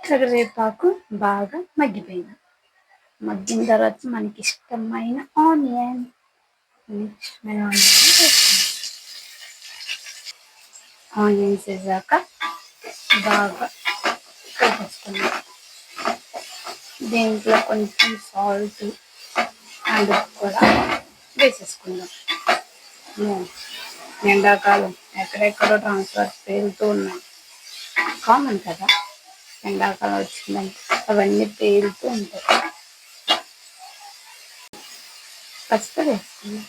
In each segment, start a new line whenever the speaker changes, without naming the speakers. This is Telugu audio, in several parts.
కరివేపాకు బాగా మగ్గిపోయింది. మగ్గిన తర్వాత మనకి ఇష్టమైన ఆనియన్ ఆనియన్స్ వేసాక బాగా కలిపేసుకున్నాం. దీంట్లో కొంచెం సాల్ట్ అండ్ కూడా వేసేసుకుందాం. ఎండాకాలం ఎక్కడెక్కడో ట్రాన్స్ఫర్ పేలుతూ ఉన్నాయి. కామన్ కదా, ఎండాకాలం వచ్చిందంటే అవన్నీ పేలుతూ ఉంటాయి. పసుపు వేసుకున్నాం.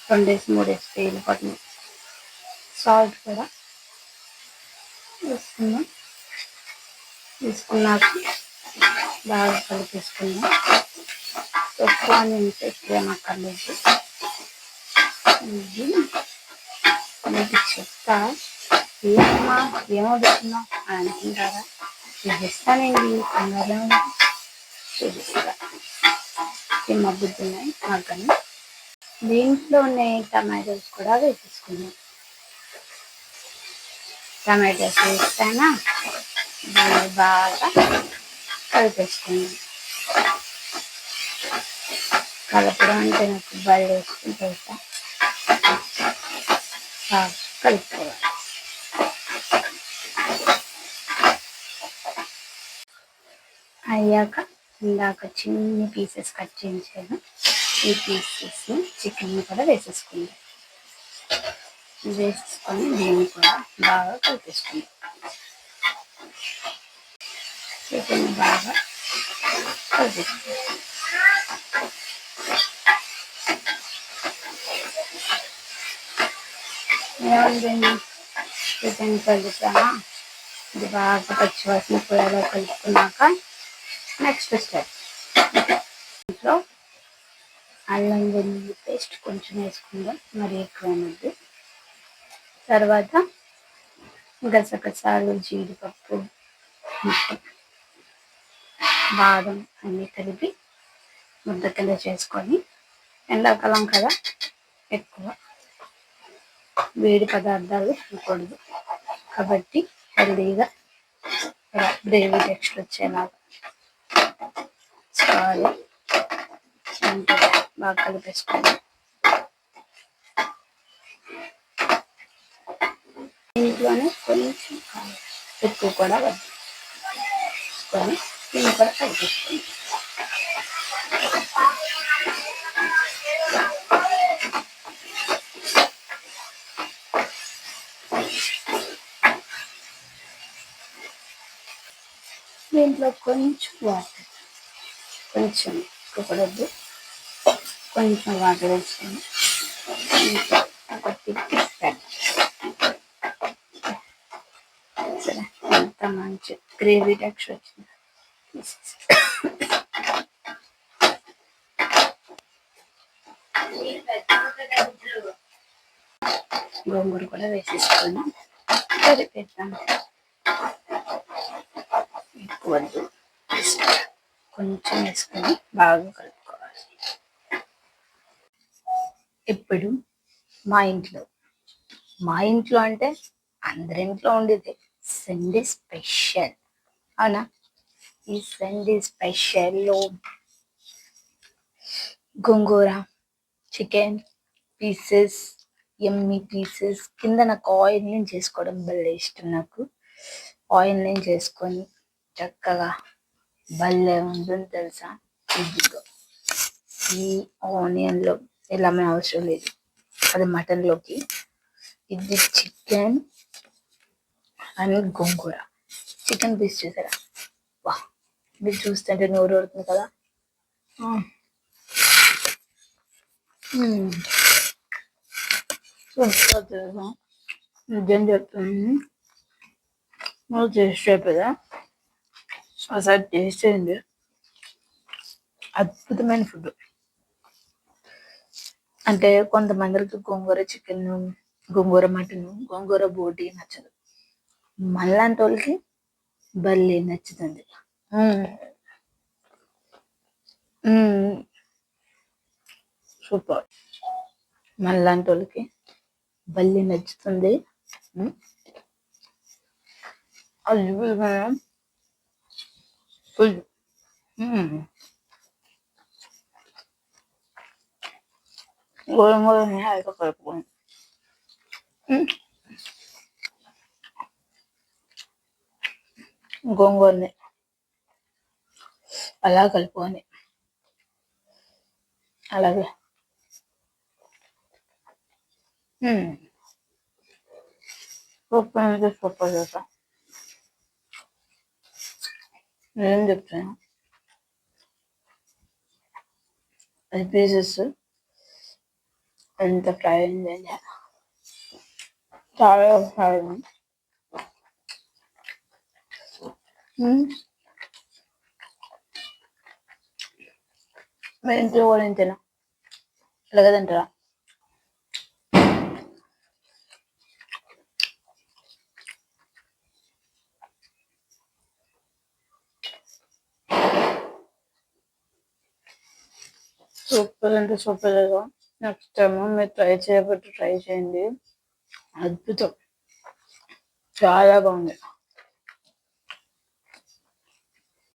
2 డేస్ 3 డేస్ పేలిపోతుంది. సాల్ట్ కూడా వేసుకున్నాం. తీసుకున్నాక బాగా కలిపేసుకున్నాం. ఎక్కువ నుంచి ఎక్కువ అక్కర్లేదు. ఇది మీకు చెప్తా, ఏమమ్మా ఏమవుతున్నావు అని అనుకుంటారా? చూపిస్తానండి, కంగారు చూపిస్తా. ఈ మగ్గుతున్నాయి మగ్గని. దీంట్లోనే టమాటోస్ కూడా వేసేసుకున్నాం. టమాటోస్ వేస్తానా దాన్ని బాగా కలిపేసుకున్నాం. కలపడం అంటే నాకు బాగా వేసుకుని తెలుసా. బాగా కలుపుకోవాలి. అయ్యాక ఇందాక చిన్ని పీసెస్ కట్ చేయించాను. ఈ పీసెస్ని చికెన్ కూడా వేసేసుకుందాం. వేసేసుకొని దీన్ని కూడా బాగా కలిపేసుకుందాం. చికెన్ బాగా కలిపేసుకుందాం. ఏముందండి, చికెన్ కలిపామా, ఇది బాగా పచ్చివాసన పోయేలా కలుపుకున్నాక నెక్స్ట్ స్టెప్ ఇంట్లో అల్లం వెల్లుల్లి పేస్ట్ కొంచెం వేసుకుందాం, మరి ఎక్కువైనది. తర్వాత గసగసాలు, జీడిపప్పు, బాదం అన్నీ కలిపి ముద్ద కింద చేసుకొని, ఎండాకాలం కదా ఎక్కువ వేడి పదార్థాలు తినకూడదు కాబట్టి హెల్దీగా గ్రేవీ టెక్స్చర్ వచ్చేలాగా చాలు బాగా కలిపేసుకోండి. ఇంట్లోనే కొంచెం ఎక్కువ కూడా వద్దుకొని దీన్ని కూడా కలిపేసుకోండి. దీంట్లో కొంచెం వాటర్, కొంచెం ఎక్కువడద్దు, కొంచెం వాటర్ వేసుకొని సరే, ఎంత మంచి గ్రేవీ టెక్స్చర్ వచ్చింది. గోంగూర కూడా వేసేసుకొని సరిపెడతాం. ఎక్కువ కొంచెం వేసుకొని బాగా కలుపుకోవాలి. ఇప్పుడు మా ఇంట్లో అంటే అందరింట్లో ఉండేది సండే స్పెషల్, అవునా? ఈ సండే స్పెషల్లో గోంగూర చికెన్ పీసెస్, ఎమ్మి పీసెస్. కింద నాకు ఆయిల్ నేను చేసుకోవడం భలే ఇష్టం. నాకు ఆయిల్ నేను చేసుకొని చక్కగా భలే ఉంటుంది తెలుసా. ఇదిగో ఈ ఆనియన్లో ఇలా అవసరం లేదు, అది మటన్లోకి. ఇది chicken and gongura. Chicken piece చూసారా, వా, మీరు చూస్తుంటే నోరు ఊరుతుంది కదా. నిజం చెప్తాను, నువ్వు టేస్ట్ అయిపోదా ఒకసారి టేస్ట్ చేయండి. అద్భుతమైన ఫుడ్. అంటే కొంతమందికి గోంగూర చికెన్, గోంగూర మటన్, గోంగూర బోటి నచ్చదు. మళ్ళాంటి వాళ్ళకి భలే నచ్చుతుంది. సూపర్. మళ్ళాంటి వాళ్ళకి భలే నచ్చుతుంది. అద్భుతమైన ఫుడ్. గోధుమ అయితే కలుపుకొని గోంగూరని అలా కలుపుకొని అలాగే సూపర్ అంటే సూపర్ చేస్తా. నేనేం చెప్తాను, అది పీసెస్ ఎంత ఫ్రై అయిందంటే చాలా ఫ్రై అయింది. మీ ఇంట్లో కూడా ఇంతేనా? అలాగే తింటారా? సూపర్ అంటే సూపర్ కదా. నెక్స్ట్ టైం మీరు ట్రై చేయండి. అద్భుతం, చాలా బాగుంది.